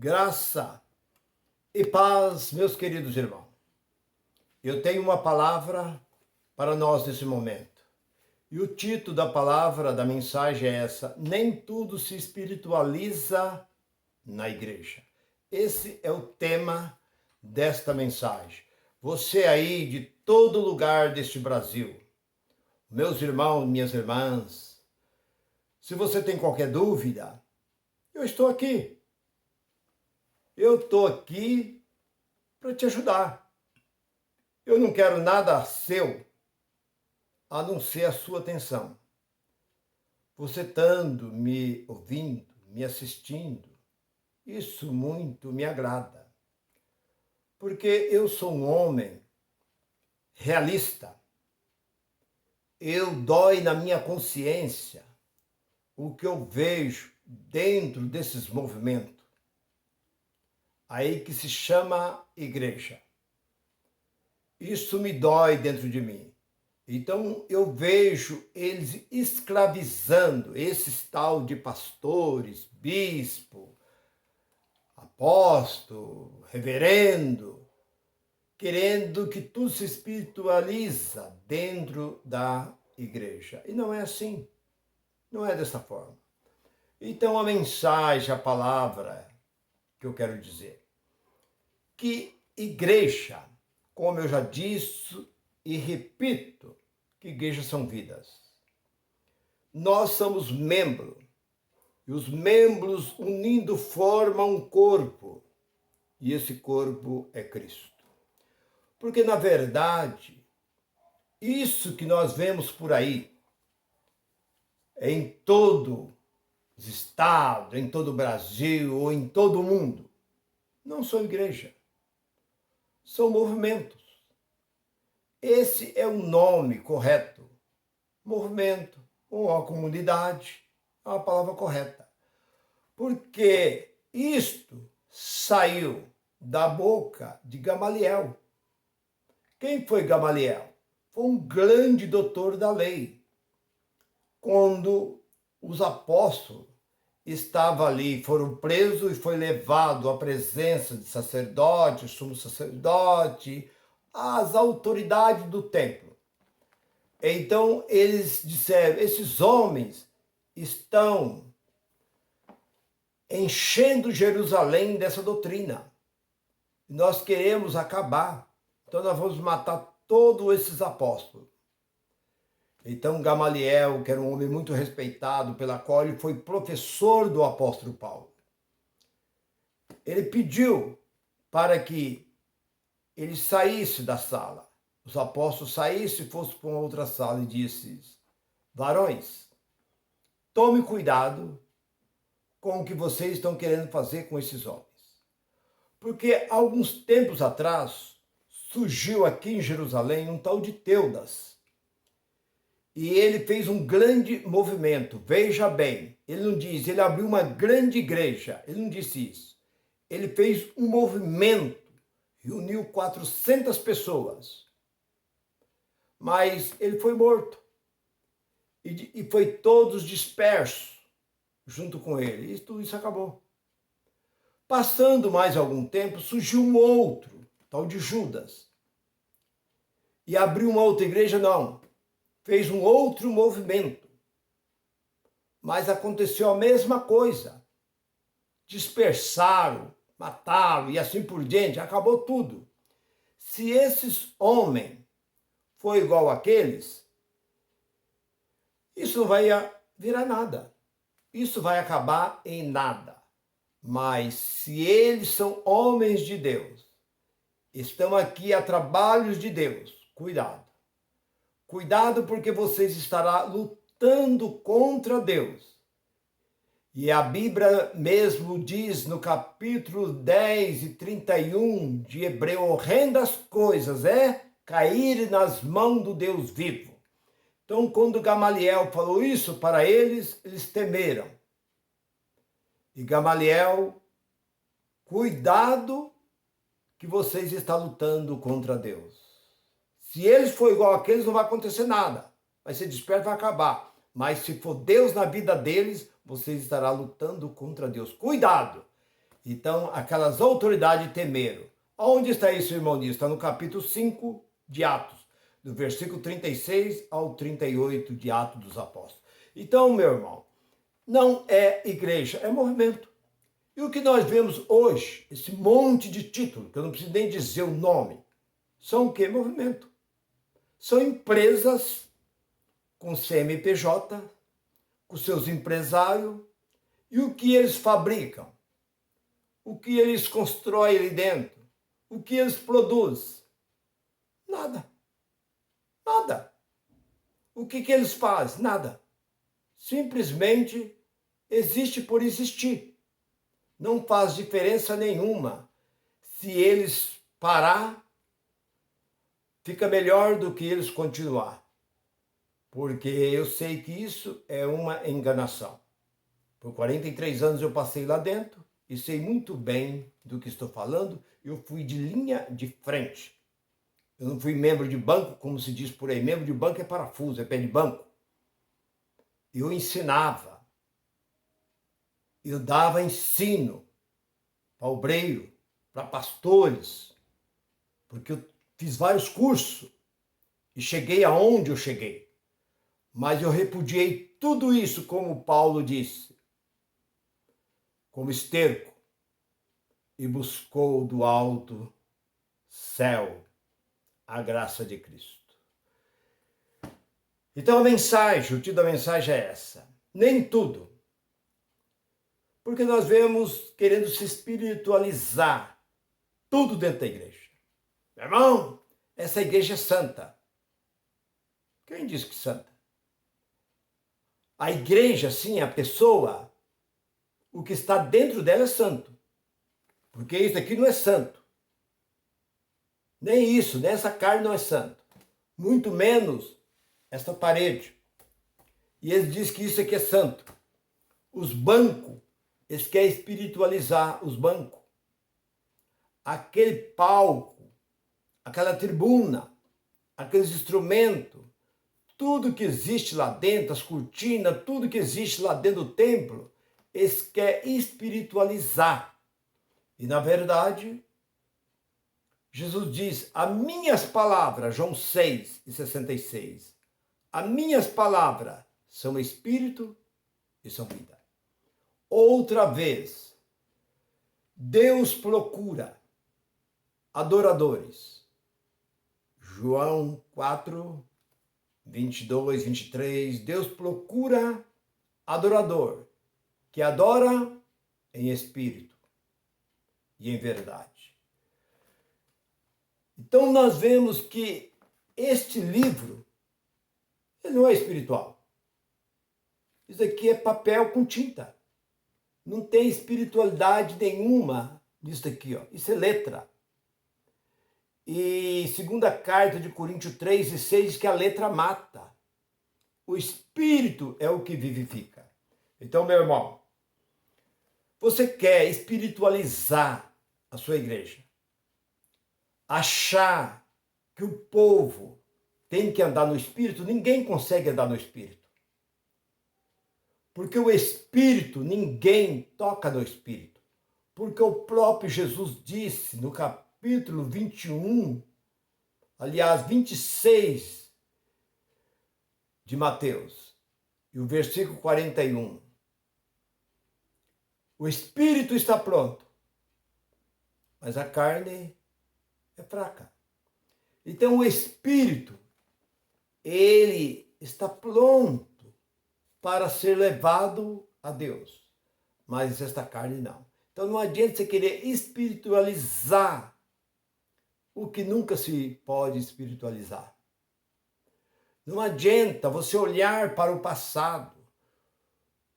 Graça e paz, meus queridos irmãos. Eu tenho uma palavra para nós nesse momento. E o título da palavra, da mensagem é essa: nem tudo se espiritualiza na igreja. Esse é o tema desta mensagem. Você aí de todo lugar deste Brasil, meus irmãos, minhas irmãs, se você tem qualquer dúvida, eu estou aqui. Eu estou aqui para te ajudar. Eu não quero nada seu, a não ser a sua atenção. Você estando me ouvindo, me assistindo, isso muito me agrada. Porque eu sou um homem realista. Eu dói na minha consciência o que eu vejo dentro desses movimentos aí que se chama igreja. Isso me dói dentro de mim. Então eu vejo eles escravizando esses tal de pastores, bispo, apóstolo, reverendo, querendo que tudo se espiritualiza dentro da igreja. E não é assim. Não é dessa forma. Então a mensagem, a palavra que eu quero dizer, que igreja, como eu já disse e repito, que igrejas são vidas. Nós somos membros, e os membros unindo formam um corpo, e esse corpo é Cristo. Porque, na verdade, isso que nós vemos por aí, em todos os estados, em todo o Brasil ou em todo o mundo, não são igreja, são movimentos. Esse é o nome correto. Movimento ou uma comunidade é uma palavra correta. Porque isto saiu da boca de Gamaliel. Quem foi Gamaliel? Foi um grande doutor da lei. Quando os apóstolos estavam ali, foram presos e foi levado à presença de sacerdote, sumo sacerdote, as autoridades do templo. Então eles disseram: esses homens estão enchendo Jerusalém dessa doutrina. Nós queremos acabar. Então nós vamos matar todos esses apóstolos. Então Gamaliel, que era um homem muito respeitado, pela qual ele foi professor do apóstolo Paulo, ele pediu para que ele saísse da sala. Os apóstolos saíssem e fossem para uma outra sala e disse: varões, tome cuidado com o que vocês estão querendo fazer com esses homens. Porque alguns tempos atrás surgiu aqui em Jerusalém um tal de Teudas. E ele fez um grande movimento. Veja bem, ele não diz, ele abriu uma grande igreja. Ele não disse isso. Ele fez um movimento, reuniu 400 pessoas. Mas ele foi morto. E foi todos dispersos junto com ele. E tudo isso acabou. Passando mais algum tempo, surgiu um outro, tal de Judas. E abriu uma outra igreja, não. Fez um outro movimento. Mas aconteceu a mesma coisa. Dispersaram, mataram e assim por diante. Acabou tudo. Se esses homens for igual àqueles, isso não vai virar nada. Isso vai acabar em nada. Mas se eles são homens de Deus, estão aqui a trabalhos de Deus, cuidado. Cuidado, porque vocês estarão lutando contra Deus. E a Bíblia mesmo diz no capítulo 10 e 31 de Hebreu: horrendas coisas é cair nas mãos do Deus vivo. Então, quando Gamaliel falou isso para eles, eles temeram. E Gamaliel: cuidado que vocês estão lutando contra Deus. Se eles for igual àqueles, não vai acontecer nada. Vai ser desperto, vai acabar. Mas se for Deus na vida deles, vocês estarão lutando contra Deus. Cuidado! Então, aquelas autoridades temeram. Onde está isso, irmão? Está no capítulo 5 de Atos, do versículo 36 ao 38 de Atos dos Apóstolos. Então, meu irmão, não é igreja, é movimento. E o que nós vemos hoje, esse monte de título, que eu não preciso nem dizer o nome, são o quê? Movimento. São empresas com CNPJ, com seus empresários, e o que eles fabricam? O que eles constroem ali dentro? O que eles produzem? Nada. Nada. O que eles fazem? Nada. Simplesmente existe por existir. Não faz diferença nenhuma. Se eles parar, fica melhor do que eles continuar. Porque eu sei que isso é uma enganação. Por 43 anos eu passei lá dentro e sei muito bem do que estou falando. Eu fui de linha de frente. Eu não fui membro de banco, como se diz por aí. Membro de banco é parafuso, é pé de banco. Eu ensinava. Eu dava ensino para obreiro, para pastores, porque eu fiz vários cursos e cheguei aonde eu cheguei. Mas eu repudiei tudo isso, como Paulo disse, como esterco, e buscou do alto céu a graça de Cristo. Então a mensagem, o título da mensagem é essa. Nem tudo. Porque nós vemos querendo se espiritualizar tudo dentro da igreja. Meu irmão, essa igreja é santa. Quem diz que é santa? A igreja, sim, a pessoa, o que está dentro dela é santo. Porque isso aqui não é santo. Nem isso, nem essa carne não é santo. Muito menos esta parede. E eles dizem que isso aqui é santo. Os bancos, eles querem espiritualizar os bancos. Aquele palco, aquela tribuna, aqueles instrumentos, tudo que existe lá dentro, as cortinas, tudo que existe lá dentro do templo, eles querem espiritualizar. E na verdade, Jesus diz, as minhas palavras, João 6:66, as minhas palavras são espírito e são vida. Outra vez, Deus procura adoradores. João 4:22, 23, Deus procura adorador, que adora em espírito e em verdade. Então nós vemos que este livro, ele não é espiritual. Isso aqui é papel com tinta. Não tem espiritualidade nenhuma nisso aqui, ó. Isso é letra. E segunda carta de Coríntios 3:6 diz que a letra mata. O espírito é o que vivifica. Então, meu irmão, você quer espiritualizar a sua igreja? Achar que o povo tem que andar no espírito? Ninguém consegue andar no espírito. Porque o espírito, ninguém toca no espírito. Porque o próprio Jesus disse no capítulo 21, aliás, 26 de Mateus, e o versículo 41. O espírito está pronto, mas a carne é fraca. Então o espírito, ele está pronto para ser levado a Deus, mas esta carne não. Então não adianta você querer espiritualizar o que nunca se pode espiritualizar. Não adianta você olhar para o passado,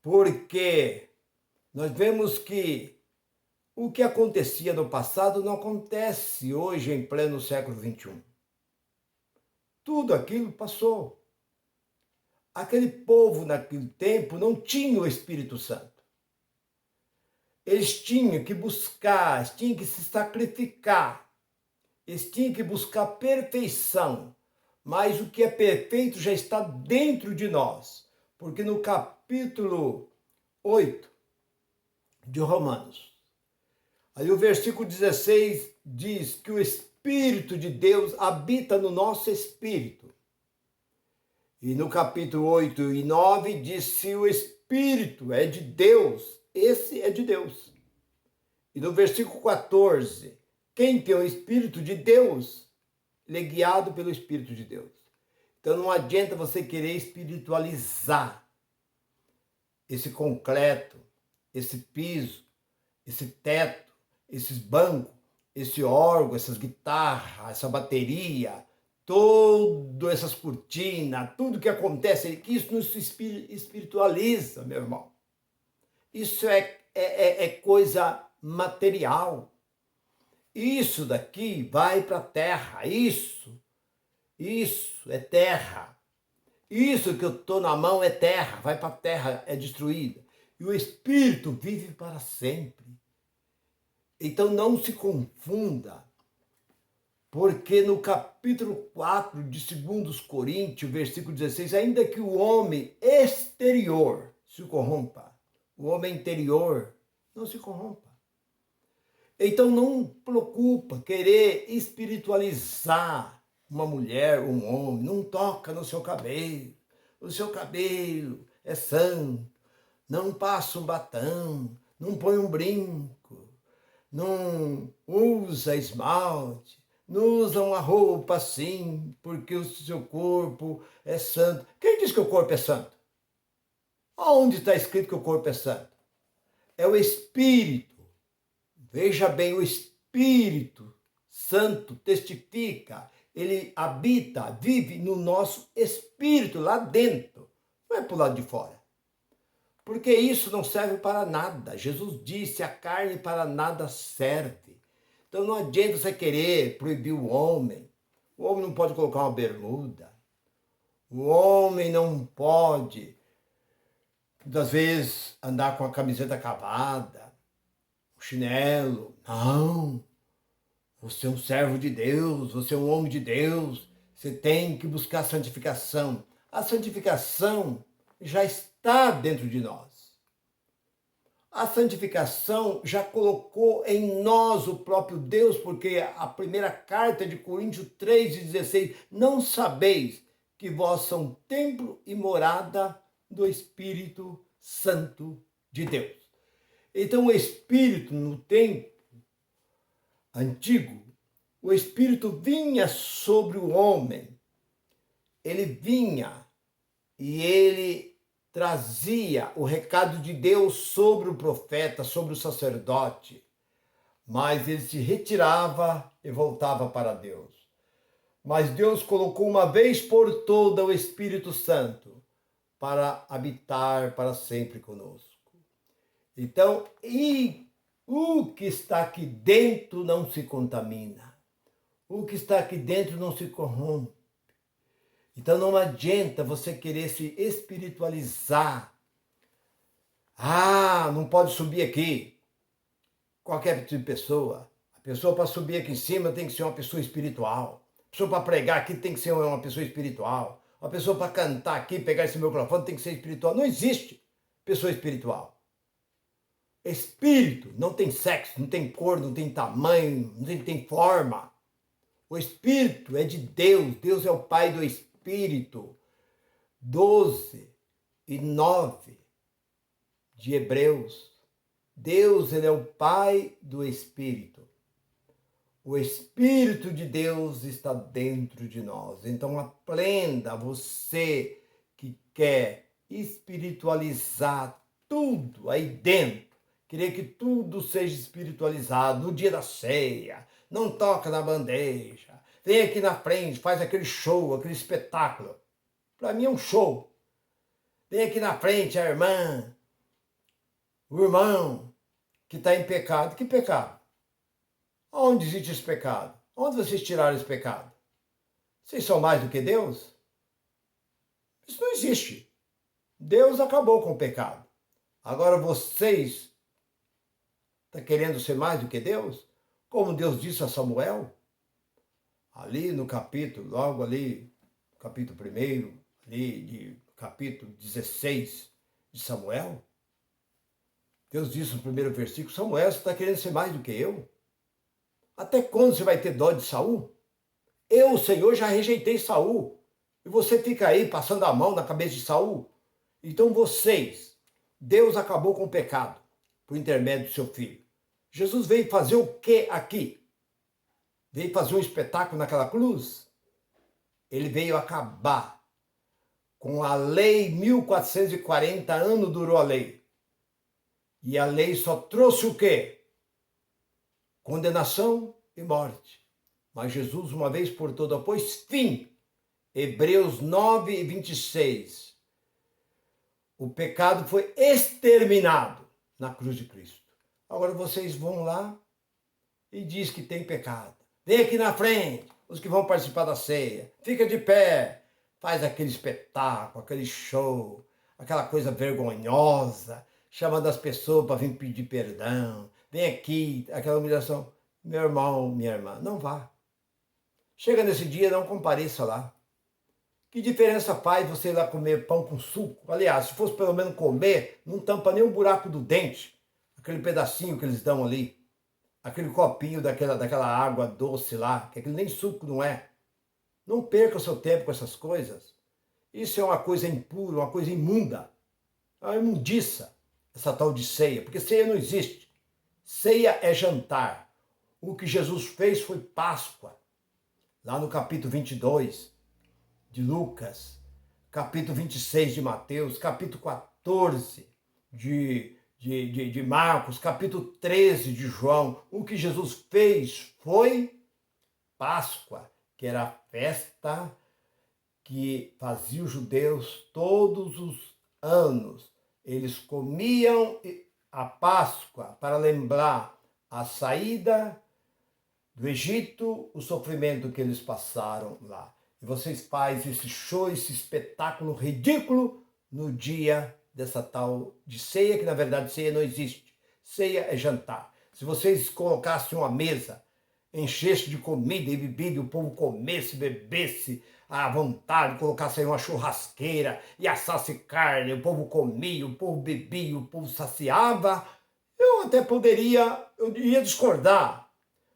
porque nós vemos que o que acontecia no passado não acontece hoje em pleno século XXI. Tudo aquilo passou. Aquele povo naquele tempo não tinha o Espírito Santo. Eles tinham que buscar, eles tinham que se sacrificar, eles tinham que buscar perfeição. Mas o que é perfeito já está dentro de nós. Porque no capítulo 8 de Romanos, Aí o versículo 16 diz que o Espírito de Deus habita no nosso espírito. E no capítulo 8 e 9 diz: se o Espírito é de Deus, esse é de Deus. E no versículo 14, quem tem o Espírito de Deus, ele é guiado pelo Espírito de Deus. Então não adianta você querer espiritualizar esse concreto, esse piso, esse teto, esses bancos, esse órgão, essas guitarras, essa bateria, todas essas cortinas, tudo que acontece, que isso não se espiritualiza, meu irmão. Isso é coisa material. Isso daqui vai para a terra, isso é terra. Isso que eu estou na mão é terra, vai para a terra, é destruída. E o Espírito vive para sempre. Então não se confunda, porque no capítulo 4 de 2 Coríntios, versículo 16, ainda que o homem exterior se corrompa, o homem interior não se corrompa. Então não preocupa querer espiritualizar uma mulher, um homem, não toca no seu cabelo. O seu cabelo é santo, não passa um batom, não põe um brinco, não usa esmalte, não usa uma roupa assim, porque o seu corpo é santo. Quem diz que o corpo é santo? Onde está escrito que o corpo é santo? É o Espírito. Veja bem, o Espírito Santo testifica, ele habita, vive no nosso espírito, lá dentro, não é para o lado de fora. Porque isso não serve para nada. Jesus disse, a carne para nada serve. Então não adianta você querer proibir o homem. O homem não pode colocar uma bermuda. O homem não pode, muitas vezes, andar com a camiseta cavada, o chinelo. Não. Você é um servo de Deus, você é um homem de Deus. Você tem que buscar a santificação. A santificação já está dentro de nós. A santificação já colocou em nós o próprio Deus, porque a primeira carta de Coríntios 3,16, não sabeis que vós são templo e morada do Espírito Santo de Deus. Então o Espírito no tempo antigo, o Espírito vinha sobre o homem, ele vinha e ele trazia o recado de Deus sobre o profeta, sobre o sacerdote, mas ele se retirava e voltava para Deus. Mas Deus colocou uma vez por toda o Espírito Santo para habitar para sempre conosco. Então, e o que está aqui dentro não se contamina. O que está aqui dentro não se corrompe. Então não adianta você querer se espiritualizar. Ah, não pode subir aqui. Qualquer tipo de pessoa. A pessoa para subir aqui em cima tem que ser uma pessoa espiritual. A pessoa para pregar aqui tem que ser uma pessoa espiritual. A pessoa para cantar aqui, pegar esse microfone tem que ser espiritual. Não existe pessoa espiritual. Espírito não tem sexo, não tem cor, não tem tamanho, não tem forma. O Espírito é de Deus. Deus é o Pai do Espírito. 12 e 9 de Hebreus. Deus, ele é o Pai do Espírito. O Espírito de Deus está dentro de nós. Então aprenda, você que quer espiritualizar tudo aí dentro, querer que tudo seja espiritualizado no dia da ceia, não toca na bandeja, vem aqui na frente, faz aquele show, aquele espetáculo. Para mim é um show. Vem aqui na frente a irmã, o irmão que está em pecado. Que pecado? Onde existe esse pecado? Onde vocês tiraram esse pecado? Vocês são mais do que Deus? Isso não existe. Deus acabou com o pecado. Agora vocês estão querendo ser mais do que Deus? Como Deus disse a Samuel, ali no capítulo, logo ali, capítulo 1, ali de capítulo 16 de Samuel, Deus disse no primeiro versículo, Samuel, você está querendo ser mais do que eu? Até quando você vai ter dó de Saul? Eu, o Senhor, já rejeitei Saul. E você fica aí passando a mão na cabeça de Saul? Então vocês, Deus acabou com o pecado por intermédio do seu filho. Jesus veio fazer o que aqui? Veio fazer um espetáculo naquela cruz? Ele veio acabar com a lei. 1440 anos durou a lei. E a lei só trouxe o quê? Condenação e morte. Mas Jesus, uma vez por todas, pôs fim. Hebreus 9, 26. O pecado foi exterminado na cruz de Cristo. Agora vocês vão lá e diz que tem pecado. Vem aqui na frente, os que vão participar da ceia. Fica de pé, faz aquele espetáculo, aquele show, aquela coisa vergonhosa, chamando as pessoas para vir pedir perdão. Vem aqui, aquela humilhação. Meu irmão, minha irmã, não vá. Chega nesse dia, não compareça lá. Que diferença faz você ir lá comer pão com suco? Aliás, se fosse pelo menos comer, não tampa nem um buraco do dente. Aquele pedacinho que eles dão ali. Aquele copinho daquela água doce lá, que aquele nem suco não é. Não perca o seu tempo com essas coisas. Isso é uma coisa impura, uma coisa imunda. É uma imundiça, essa tal de ceia. Porque ceia não existe. Ceia é jantar. O que Jesus fez foi Páscoa. Lá no capítulo 22 de Lucas, capítulo 26 de Mateus, capítulo 14 de Marcos, capítulo 13 de João. O que Jesus fez foi Páscoa, que era a festa que fazia os judeus todos os anos. Eles comiam a Páscoa para lembrar a saída do Egito, o sofrimento que eles passaram lá. E vocês fazem esse show, esse espetáculo ridículo no dia dessa tal de ceia, que na verdade ceia não existe. Ceia é jantar. Se vocês colocassem uma mesa, enchesse de comida e bebida, e o povo comesse, bebesse à vontade, colocasse aí uma churrasqueira e assasse carne, o povo comia, o povo bebia, o povo saciava, eu iria discordar.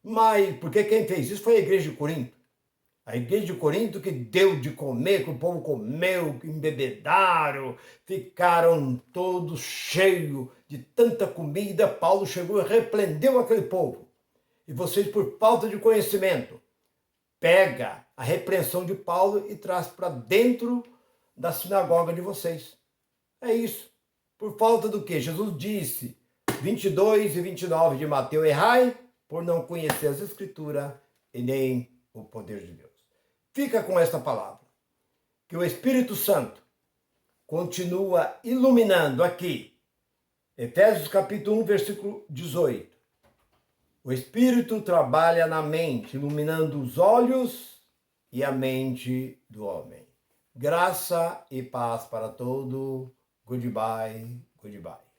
Mas, porque quem fez isso foi a igreja de Corinto. A igreja de Corinto que deu de comer, que o povo comeu, que embebedaram, ficaram todos cheios de tanta comida. Paulo chegou e repreendeu aquele povo. E vocês, por falta de conhecimento, pega a repreensão de Paulo e traz para dentro da sinagoga de vocês. É isso. Por falta do quê? Jesus disse, 22 e 29 de Mateus, errai por não conhecer as Escrituras e nem o poder de Deus. Fica com esta palavra, que o Espírito Santo continua iluminando aqui, Efésios capítulo 1, versículo 18. O Espírito trabalha na mente, iluminando os olhos e a mente do homem. Graça e paz para todo. Goodbye, goodbye.